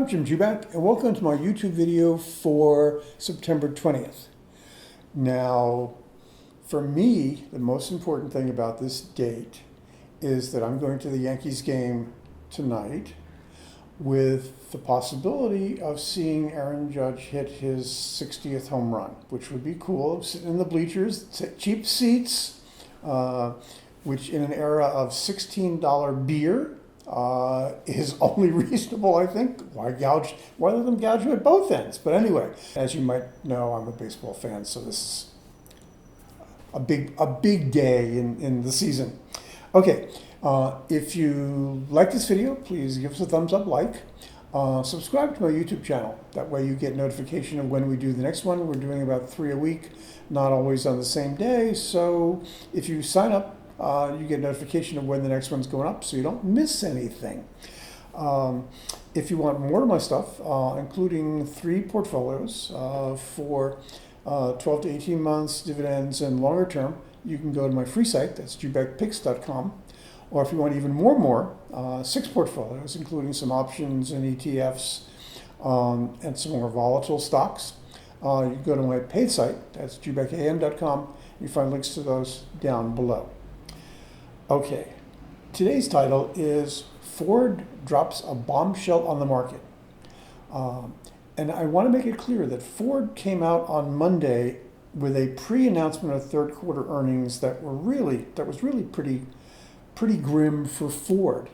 I'm Jim Juback, and welcome to my YouTube video for September 20th. Now, for me, the most important thing about this date is that I'm going to the Yankees game tonight with the possibility of seeing Aaron Judge hit his 60th home run, which would be cool. Sitting in the bleachers, cheap seats, which in an era of $16 beer is only reasonable, I think. Why let them gouge you at both ends? But anyway, as you might know, I'm a baseball fan, so this is a big day in the season. Okay, if you like this video, please give us a thumbs up, subscribe to my YouTube channel. That way you get notification of when we do the next one. We're doing about 3 a week, not always on the same day. So if you sign up, you get notification of when the next one's going up so you don't miss anything. If you want more of my stuff, including 3 portfolios for 12 to 18 months, dividends, and longer term, you can go to my free site, that's jubackpicks.com. Or if you want even more, 6 portfolios, including some options and ETFs, and some more volatile stocks, you can go to my paid site, that's jubackam.com. You find links to those down below. Okay, today's title is Ford Drops a Bombshell on the Market. And I want to make it clear that Ford came out on Monday with a pre-announcement of third quarter earnings that was really pretty grim for Ford.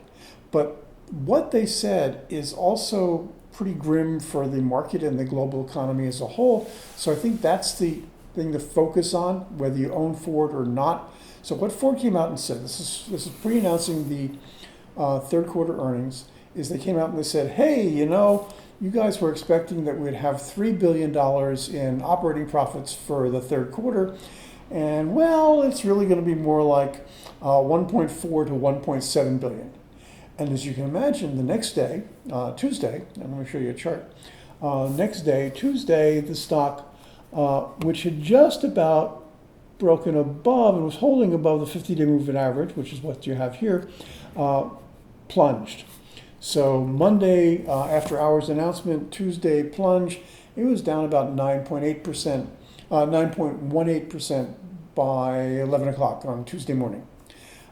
But what they said is also pretty grim for the market and the global economy as a whole. So I think that's the thing to focus on, whether you own Ford or not. So what Ford came out and said, this is pre-announcing the third quarter earnings, is they came out and they said, hey, you guys were expecting that we'd have $3 billion in operating profits for the third quarter. And well, it's really going to be more like 1.4 to 1.7 billion. And as you can imagine, the next day, Tuesday, and let me show you a chart. Next day, Tuesday, the stock, which had just about broken above and was holding above the 50-day moving average, which is what you have here, plunged. So Monday, after hours announcement, Tuesday plunge, it was down about 9.8%, 9.18% by 11 o'clock on Tuesday morning.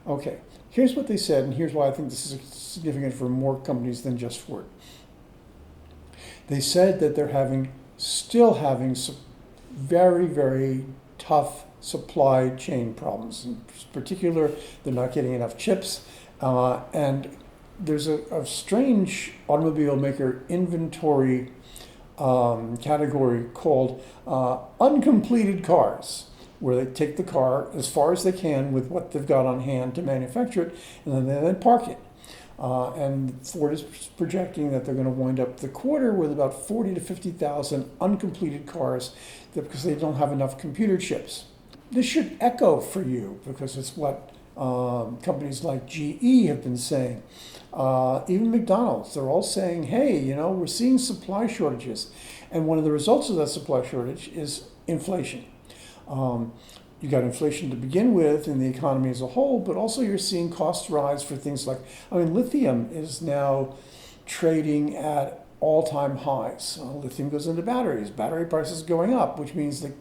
Okay, here's what they said, and here's why I think this is significant for more companies than just Ford. They said that they're still having some very, very tough supply chain problems. In particular, they're not getting enough chips, and there's a strange automobile maker inventory category called uncompleted cars, where they take the car as far as they can with what they've got on hand to manufacture it, and then they park it. And Ford is projecting that they're going to wind up the quarter with about 40 to 50,000 uncompleted cars because they don't have enough computer chips. This should echo for you because it's what companies like GE have been saying. Even McDonald's, they're all saying, hey, we're seeing supply shortages. And one of the results of that supply shortage is inflation. You got inflation to begin with in the economy as a whole, but also you're seeing costs rise for things like, lithium is now trading at all-time highs. Lithium goes into batteries. Battery prices going up, which means that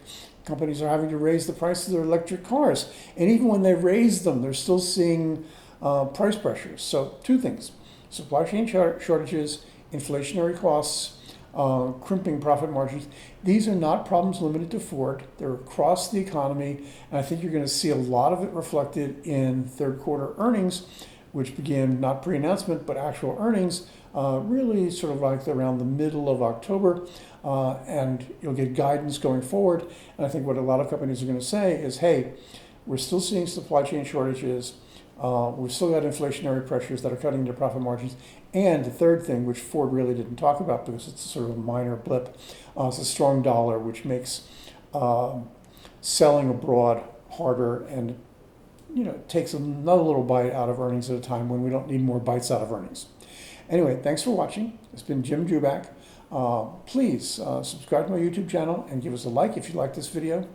companies are having to raise the price of their electric cars. And even when they raise them, they're still seeing price pressures. So 2 things, supply chain shortages, inflationary costs, crimping profit margins. These are not problems limited to Ford. They're across the economy. And I think you're going to see a lot of it reflected in third quarter earnings, which began not pre-announcement, but actual earnings, really sort of like around the middle of October. And you'll get guidance going forward. And I think what a lot of companies are going to say is, hey, we're still seeing supply chain shortages. We've still got inflationary pressures that are cutting into profit margins. And the third thing, which Ford really didn't talk about because it's sort of a minor blip, is a strong dollar, which makes selling abroad harder and takes another little bite out of earnings at a time when we don't need more bites out of earnings. Anyway, thanks for watching. It's been Jim Juback. Please subscribe to my YouTube channel and give us a like if you like this video.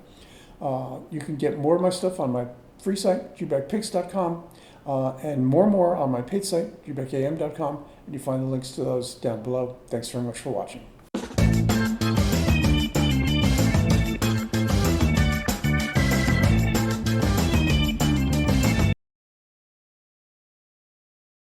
You can get more of my stuff on my free site, jubackpicks.com. and more on my paid site, ubecam.com, and you find the links to those down below. Thanks very much for watching.